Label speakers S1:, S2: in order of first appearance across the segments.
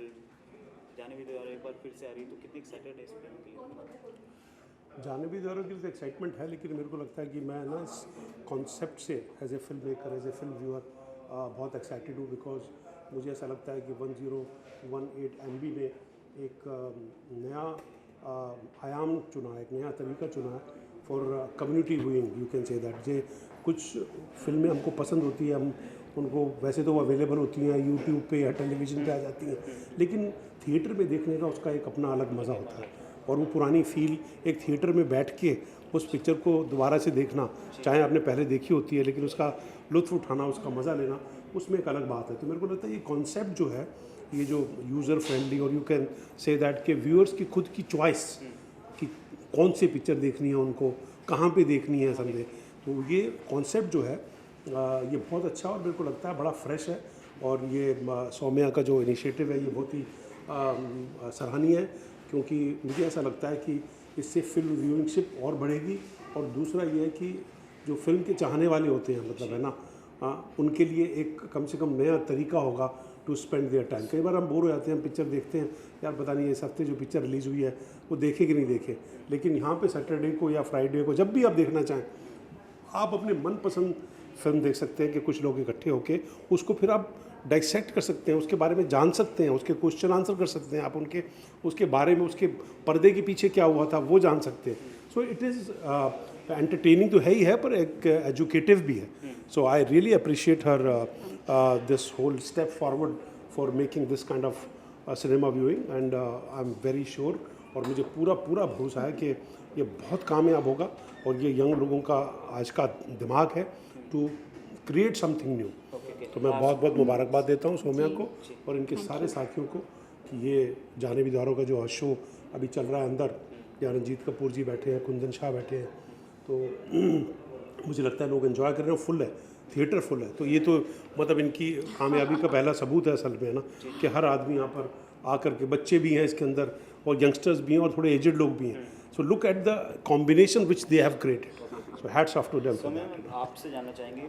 S1: Film Jahnavi द्वारा एक बार फिर से आ रही है, तो कितनी एक्साइटेड है इस फिल्म के लिए?
S2: जाह्नवी द्वारा की तो एक्साइटमेंट है, लेकिन मेरे को लगता है कि मैं ना इस कॉन्सेप्ट से as a film maker, as a film viewer बहुत एक्साइटेड हूँ। बिकॉज मुझे ऐसा लगता है कि 1018 MB ने एक नया आयाम चुना है, एक नया तरीका चुना है for community viewing, you can say that. जे कुछ फिल्में हमको पसंद होती है, हम उनको वैसे तो वो अवेलेबल होती हैं यूट्यूब पे या टेलीविज़न पे आ जाती हैं, लेकिन थिएटर में देखने का उसका एक अपना अलग मज़ा होता है। और वो पुरानी फील एक थिएटर में बैठ के उस पिक्चर को दोबारा से देखना, चाहे आपने पहले देखी होती है, लेकिन उसका लुत्फ़ उठाना, उसका मज़ा लेना, उसमें एक अलग बात है। तो मेरे को लगता है ये कॉन्सेप्ट जो है, ये जो यूज़र फ्रेंडली, और यू कैन से दैट के व्यूअर्स की खुद की चॉइस कि कौन सी पिक्चर देखनी है उनको, कहाँ पे देखनी है समझे, तो ये कॉन्सेप्ट जो है ये बहुत अच्छा और मेरे को लगता है बड़ा फ्रेश है। और ये सौम्या का जो इनिशिएटिव है ये बहुत ही सराहनीय है, क्योंकि मुझे ऐसा लगता है कि इससे फिल्म व्यूइंगशिप और बढ़ेगी। और दूसरा ये है कि जो फिल्म के चाहने वाले होते हैं, मतलब है ना, उनके लिए एक कम से कम नया तरीका होगा टू स्पेंड देयर टाइम। कई बार हम बोर हो जाते हैं, हम पिक्चर देखते हैं, यार पता नहीं इस हफ्ते जो पिक्चर रिलीज़ हुई है वो देखे कि नहीं देखे, लेकिन यहाँ पे सैटरडे को या फ्राइडे को जब भी आप देखना चाहें, आप अपने मनपसंद फिल्म देख सकते हैं कि कुछ लोग इकट्ठे होके उसको फिर आप डाइसेक्ट कर सकते हैं, उसके बारे में जान सकते हैं, उसके क्वेश्चन आंसर कर सकते हैं, आप उनके उसके बारे में, उसके पर्दे के पीछे क्या हुआ था वो जान सकते हैं। सो इट इज़ एंटरटेनिंग तो है ही है, पर एक एजुकेटिव भी है। So I really appreciate her this whole step forward for making this kind of cinema viewing, and I am very sure, और मुझे पूरा भरोसा है कि ये बहुत कामयाब होगा। और ये यंग लोगों का आज का दिमाग है टू क्रिएट समथिंग न्यू। तो मैं बहुत मुबारकबाद देता हूँ सौम्या को और इनके सारे साथियों को कि ये जाह्नवी द्वारा का जो शो अभी चल रहा है अंदर, या रंजीत कपूर जी बैठे हैं, कुंदन शाह बैठे हैं, तो मुझे लगता है लोग एंजॉय कर रहे हैं, फुल है, थिएटर फुल है। तो ये तो मतलब इनकी कामयाबी का पहला सबूत है असल में, है ना, कि हर आदमी यहाँ पर आकर के, बच्चे भी हैं इसके अंदर और यंगस्टर्स भी हैं और थोड़े एजड लोग भी हैं। So look at the combination which they have created. So hats off to them.
S1: तो मैं आपसे जानना चाहेंगे,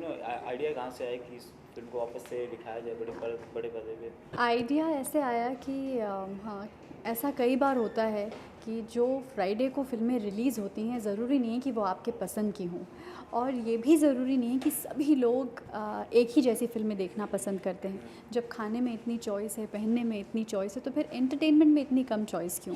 S1: आइडिया कहाँ से आया कि इस फिल्म को वापस से दिखाया जाए बड़े पर्दे पे?
S3: आइडिया ऐसे आया कि हाँ, ऐसा कई बार होता है कि जो फ्राइडे को फ़िल्में रिलीज़ होती हैं, ज़रूरी नहीं है कि वो आपके पसंद की हों, और ये भी ज़रूरी नहीं है कि सभी लोग एक ही जैसी फ़िल्में देखना पसंद करते हैं। जब खाने में इतनी चॉइस है, पहनने में इतनी चॉइस है, तो फिर एंटरटेनमेंट में इतनी कम चॉइस क्यों?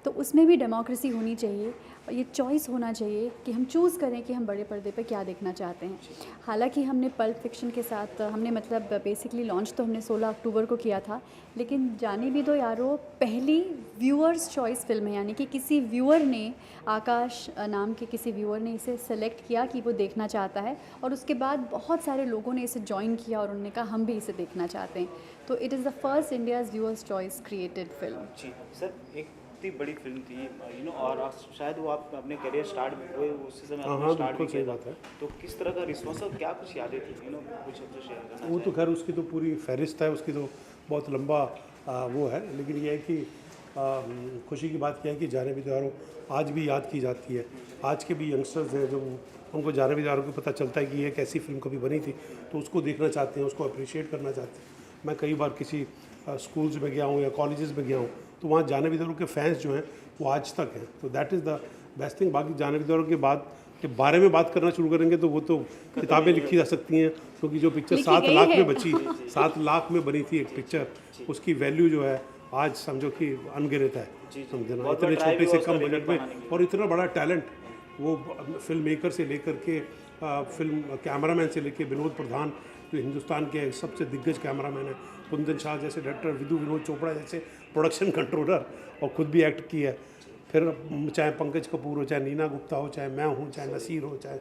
S3: तो उसमें भी डेमोक्रेसी होनी चाहिए और ये चॉइस होना चाहिए कि हम चूज़ करें कि हम बड़े पर्दे पे क्या देखना चाहते हैं। हालांकि हमने पल्प फिक्शन के साथ हमने मतलब बेसिकली लॉन्च तो हमने 16 अक्टूबर को किया था, लेकिन जाने भी दो यारो पहली व्यूअर्स चॉइस फिल्म है, यानी कि किसी व्यूअर ने, आकाश नाम के किसी व्यूअर ने इसे सेलेक्ट किया कि वो देखना चाहता है, और उसके बाद बहुत सारे लोगों ने इसे ज्वाइन किया और उन्होंने कहा हम भी इसे देखना चाहते हैं। तो it is the first India's viewers choice created film.
S1: जी सर, एक इतनी बड़ी फिल्म थी, और शायद वो आप अपने करियर स्टार्ट हुए उसी समय आपने स्टार्ट भी किया था, तो किस तरह का रिस्पॉन्स और क्या कुछ यादें थी, कुछ हमसे शेयर करना?
S2: वो तो खैर उसकी तो पूरी फहरिस्त है, उसकी तो बहुत लंबा वो है, लेकिन ये है कि खुशी की बात यह है कि जाह्नवी द्वारा आज भी याद की जाती है। आज के भी यंगस्टर्स हैं जो, उनको जाह्नवी द्वारा को पता चलता है कि ये एक ऐसी फिल्म कभी बनी थी, तो उसको देखना चाहते हैं, उसको अप्रिशिएट करना चाहते हैं। मैं कई बार किसी स्कूल्स में गया हूँ या कॉलेजेस में गया हूँ, तो वहाँ जाह्नवी द्वारा के फैंस जो हैं वो आज तक हैं। तो that is the best thing. बाकी जाह्नवी द्वारा के बाद के बारे में बात करना शुरू करेंगे तो वो तो किताबें लिखी जा सकती हैं, क्योंकि जो पिक्चर 7 लाख में बची, 7 लाख में बनी थी एक पिक्चर, उसकी वैल्यू जो है आज समझो कि अनगिनत है, समझना, इतने छोटे से कम बजट में, और इतना बड़ा टैलेंट वो फिल्म मेकर से लेकर के फिल्म कैमरामैन से लेकर विनोद प्रधान जो हिंदुस्तान के सबसे दिग्गज कैमरामैन है, कुंदन शाह जैसे डायरेक्टर, विनोद चोपड़ा जैसे प्रोडक्शन कंट्रोलर, और खुद भी एक्ट की है, फिर चाहे पंकज कपूर हो, चाहे नीना गुप्ता हो, चाहे मैं हूँ, चाहे नसीर हो, चाहे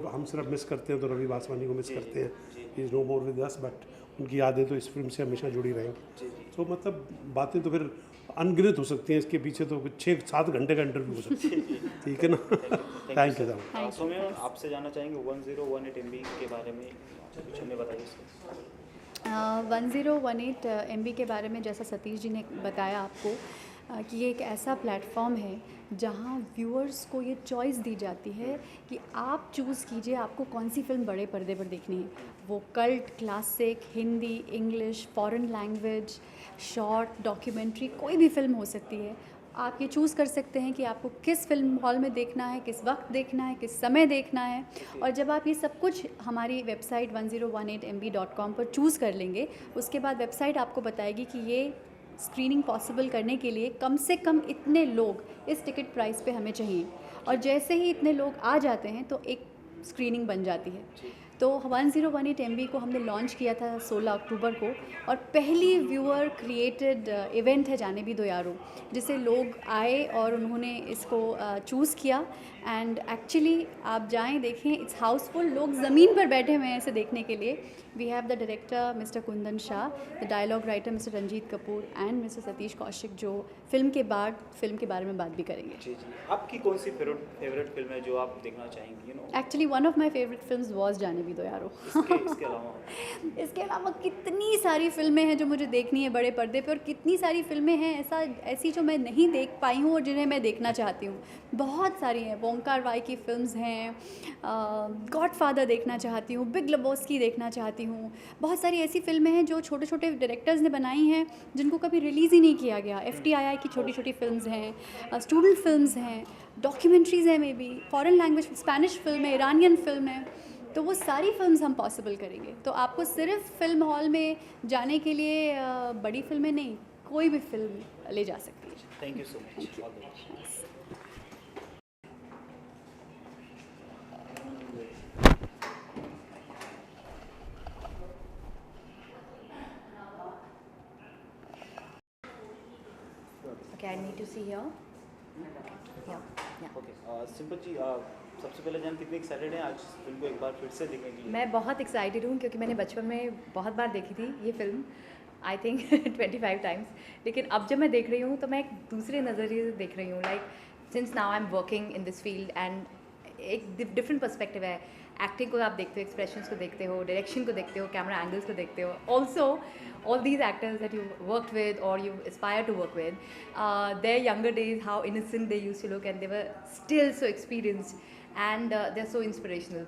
S2: हम सिर्फ मिस करते हैं तो रवि वासवानी को मिस करते हैं, he is no more with us, but उनकी यादें तो इस फिल्म से हमेशा जुड़ी रहेंगी। तो मतलब बातें तो फिर अनगिनत हो सकती हैं, इसके पीछे तो 6-7 घंटे का इंटरव्यू हो सकता है। ठीक है ना? Thank you sir.
S1: तो मैं आपसे जानना चाहेंगे 1018 MB के बारे में कुछ हमें बताइए सर।
S3: 1018 MB के बारे में जैसा सतीश जी ने बताया आपको, कि ये एक ऐसा प्लेटफॉर्म है जहाँ व्यूअर्स को ये चॉइस दी जाती है कि आप चूज़ कीजिए आपको कौन सी फ़िल्म बड़े पर्दे पर देखनी है। वो cult, classic, Hindi, English, foreign language, short, documentary, कोई भी फ़िल्म हो सकती है। आप ये चूज़ कर सकते हैं कि आपको किस फ़िल्म हॉल में देखना है, किस वक्त देखना है, किस समय देखना है। और जब आप ये सब कुछ हमारी वेबसाइट 1018mb.com पर चूज़ कर लेंगे, उसके बाद वेबसाइट आपको बताएगी कि ये स्क्रीनिंग पॉसिबल करने के लिए कम से कम इतने लोग इस टिकट प्राइस पे हमें चाहिए। और जैसे ही इतने लोग आ जाते हैं तो एक स्क्रीनिंग बन जाती है। तो 1018 MB को हमने लॉन्च किया था 16 अक्टूबर को, और पहली व्यूअर क्रिएटेड इवेंट है जाने भी दो यारो, जिसे लोग आए और उन्होंने इसको चूज़ किया। एंड एक्चुअली आप जाएं देखें, इट्स हाउसफुल, लोग ज़मीन पर बैठे हुए हैं इसे देखने के लिए। We have the director mister Kundan Shah, the dialogue writer mister Ranjit Kapoor and mister Satish Kaushik, जो फिल्म के बाद फिल्म के बारे में बात भी करेंगे।
S1: जी जी, आपकी कौन सी फेवरेट फिल्म है जो आप देखना चाहेंगी?
S3: Actually one of my favourite film was जाने भी दो यारो।
S1: इसके अलावा
S3: इसके अलावा कितनी सारी फिल्में हैं जो मुझे देखनी है बड़े पर्दे पे, और कितनी सारी फिल्में हैं ऐसी जो मैं नहीं देख पाई हूँ और जिन्हें मैं देखना चाहती हूँ। बहुत सारी हैं। ओंकार वाई की फिल्म्स हैं, गॉडफादर देखना चाहती हूँ, बिग लेबोस्की देखना चाहती हूँ। बहुत सारी ऐसी फिल्में हैं जो छोटे छोटे डायरेक्टर्स ने बनाई हैं जिनको कभी रिलीज़ ही नहीं किया गया। FTII की छोटी छोटी फिल्म्स हैं, स्टूडेंट फिल्म्स हैं, डॉक्यूमेंट्रीज़ हैं, may be foreign language, Spanish film है, ईरानियन फिल्म है। तो वो सारी फिल्म्स हम पॉसिबल करेंगे। तो आपको सिर्फ फिल्म हॉल में जाने के लिए बड़ी फिल्में नहीं, कोई भी फिल्म ले जा सकती है।
S1: Thank you so much, all the best.
S4: Okay, I need to see here. Yeah, yeah.
S1: Okay, simple जी, सबसे पहले जान कितने एक्साइटेड हैं आज फिल्म को एक बार फिर से देखने के लिए?
S4: मैं बहुत एक्साइटेड हूँ क्योंकि मैंने बचपन में बहुत बार देखी थी ये फिल्म, आई थिंक 25 टाइम्स। लेकिन अब जब मैं देख रही हूँ तो मैं एक दूसरे नज़रिए से देख रही हूँ। Like since now I am working in this field and एक डिफरेंट पर्सपेक्टिव है। एक्टिंग को आप देखते हो, एक्सप्रेशंस को देखते हो, डायरेक्शन को देखते हो, कैमरा एंगल्स को देखते हो। Also all these actors that you worked with or you aspire to work with, their younger days, how innocent they used to look, and they were still so experienced and they're so inspirational.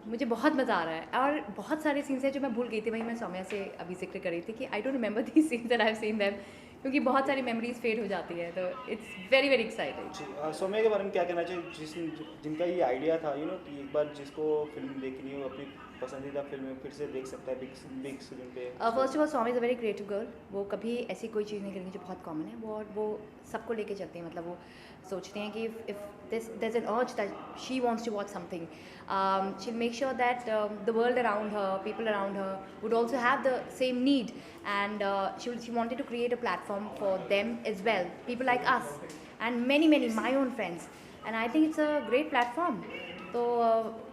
S4: मुझे बहुत मज़ा आ रहा है। और बहुत सारे scenes हैं जो मैं भूल गई थी, वही मैं सौम्या से अभी जिक्र कर रही थी कि I don't remember these scenes that I have seen them, क्योंकि बहुत सारी मेमोरीज फेड हो जाती है। तो इट्स वेरी वेरी एक्साइटिंग।
S1: जी, सौम्या के बारे में क्या कहना चाहिए, जिनका ये आइडिया था कि एक बार जिसको फिल्म देखनी हो, अपनी पसंदीदा फिल्म फिर से देख सकता है बिग स्क्रीन पे?
S4: First of all Saumya is a very creative girl. वो कभी ऐसी कोई चीज़ नहीं करेंगी जो बहुत कॉमन है। वो सबको लेके चलती हैं। मतलब वो सोचते हैं कि if there's an urge that she wants to watch something, she'll make sure that the world around her, people around her would also have the same need, and she wanted to create a platform for them as well, people like us and many my own friends, and I think it's a great platform. तो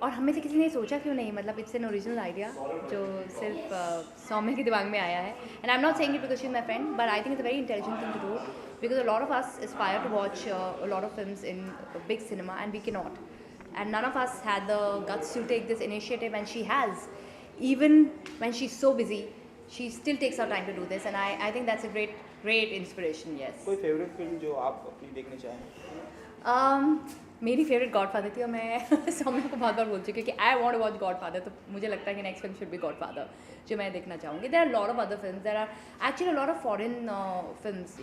S4: और हम में से किसी ने सोचा क्यों नहीं, मतलब इट्स एन ओरिजिनल आइडिया जो सिर्फ सौम्य के दिमाग में आया है। And I am not saying it because she is my friend, but I think it's a very intelligent thing to do, because a lot of us aspire to watch a lot of films in big cinema and we can not, and none of us had the guts to take this initiative, and she has, even when she is so busy, she still takes her time to do this, and I think that's a great inspiration. Yes.
S1: कोई favourite film जो आप अपनी देखने चाहें?
S4: मेरी favourite godfather थी, और मैं सौम्या को बहुत बार बोल चुकी हूँ कि I want to watch Godfather. तो मुझे लगता है कि next film should be Godfather, जो मैं देखना चाहूँगी। There are lot of other films, there are actually lot of foreign films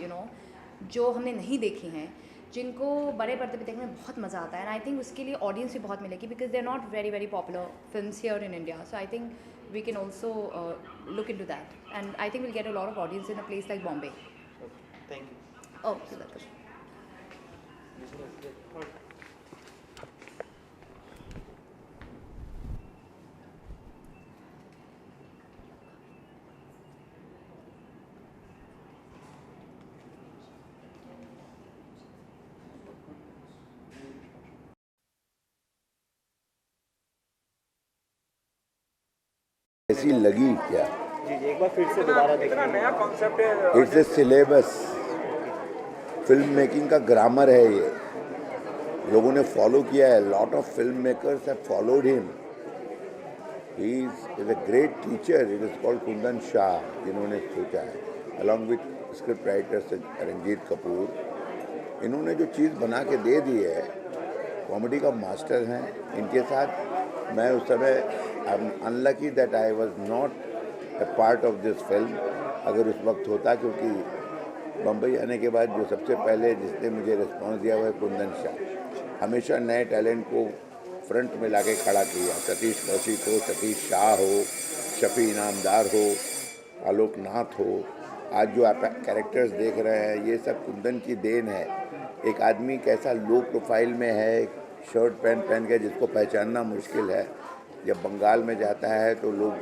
S4: जो हमने नहीं देखी हैं, जिनको बड़े पर्दे पे देखने में बहुत मज़ा आता है। एंड आई थिंक उसके लिए ऑडियंस भी बहुत मिलेगी, because they are not very popular films here in India. So I think we can also look into that, and I think we'll get a lot of audience in a place like Bombay.
S1: Thank you.
S4: Oh, you're welcome.
S5: ऐसी लगी क्या?
S1: जी, एक बार फिर से दोबारा देखना, नया concept है।
S5: It's a syllabus, film making का ग्रामर है ये, लोगों ने फॉलो किया है। Lot of film makers have followed him. He is a great teacher. It is called Kundan Shah, जिन्होंने सोचा है along with script writer Ranjit Kapoor इन्होंने जो चीज़ बना के दे दी है, कॉमेडी का मास्टर हैं। इनके साथ मैं उस समय I am unlucky that I was not a part of this film. अगर उस वक्त होता, क्योंकि बम्बई आने के बाद जो सबसे पहले जिसने मुझे रिस्पॉन्स दिया वो है कुंदन शाह। हमेशा नए टैलेंट को फ्रंट में लाके खड़ा किया। सतीश कौशिक हो, सतीश शाह हो, शफी इनामदार हो, आलोक नाथ हो, आज जो आप कैरेक्टर्स देख रहे हैं ये सब कुंदन की देन है। एक आदमी कैसा लो प्रोफाइल में है, शर्ट पैंट पहन के जिसको पहचानना मुश्किल है, जब बंगाल में जाता है तो लोग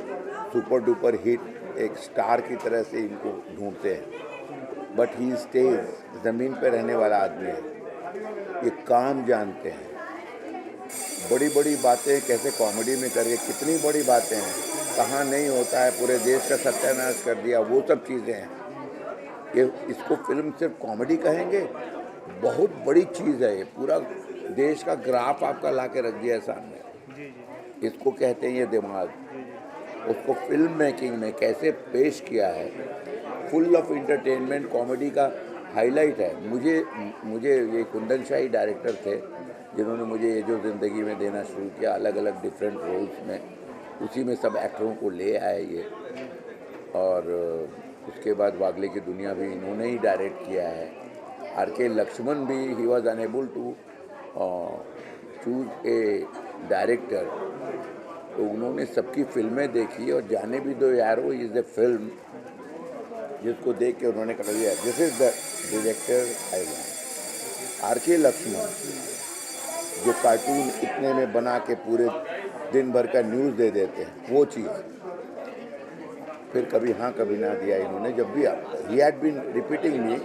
S5: सुपर डुपर हिट एक स्टार की तरह से इनको ढूंढते हैं। बट ही स्टेज, ज़मीन पे रहने वाला आदमी है। ये काम जानते हैं, बड़ी बड़ी बातें कैसे कॉमेडी में करके, कितनी बड़ी बातें हैं, कहाँ नहीं होता है, पूरे देश का सत्यानाश कर दिया, वो सब चीज़ें हैं। ये इसको फिल्म सिर्फ कॉमेडी कहेंगे, बहुत बड़ी चीज़ है ये। पूरा देश का ग्राफ आपका ला के रख दिया है सामने। इसको कहते हैं ये दिमाग। उसको फिल्म मेकिंग में कैसे पेश किया है, फुल ऑफ इंटरटेनमेंट, कॉमेडी का हाईलाइट है। मुझे ये कुंदन शाही डायरेक्टर थे जिन्होंने मुझे ये जो ज़िंदगी में देना शुरू किया, अलग अलग डिफरेंट रोल्स में, उसी में सब एक्टरों को ले आए ये। और उसके बाद वागले की दुनिया भी इन्होंने ही डायरेक्ट किया है। आर.के. लक्ष्मण भी he was unable to choose a director, तो उन्होंने सबकी फिल्में देखी और जाने भी दो यारो इज़ ए फिल्म, जिसको देख के उन्होंने कहा this is the director I want. RK. Laxman जो कार्टून इतने में बना के पूरे दिन भर का न्यूज़ दे देते हैं, वो चीज़ फिर कभी हाँ कभी ना दिया इन्होंने। जब भी he had been repeating me,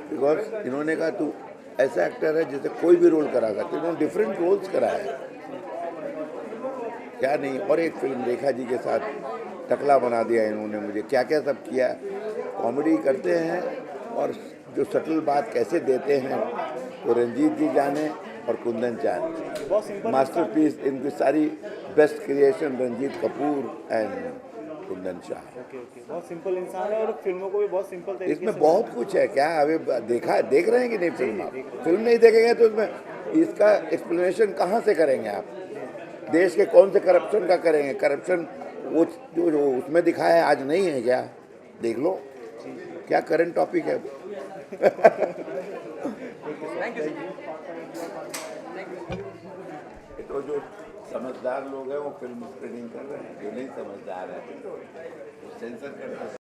S5: because इन्होंने कहा तू ऐसा एक्टर है जिसे कोई भी रोल करा सकते। इन्होंने डिफरेंट रोल्स कराए, क्या नहीं। और एक फिल्म रेखा जी के साथ टकला बना दिया इन्होंने मुझे, क्या क्या सब किया। कॉमेडी करते हैं और जो सटल बात कैसे देते हैं वो रंजीत जी जाने और कुंदन जाने। मास्टरपीस, इनकी सारी best creation Ranjit Kapoor and Kundan Shah.
S1: Okay, बहुत सिंपल इंसान है और फिल्मों को भी बहुत सिंपल तरीके
S5: इसमें
S1: से
S5: बहुत कुछ है। क्या अभी देख रहे हैं कि नहीं फिल्म? आप फिल्म नहीं देखेंगे तो इसमें इसका एक्सप्लेनेशन कहाँ से करेंगे आप? देश के कौन से करप्शन का करेंगे? करप्शन वो जो उसमें दिखाया है आज नहीं है क्या? देख लो, क्या करंट टॉपिक है। तो जो समझदार लोग हैं वो फिल्म स्क्रीनिंग कर रहे हैं, जो नहीं समझदार है वो सेंसर करते हैं।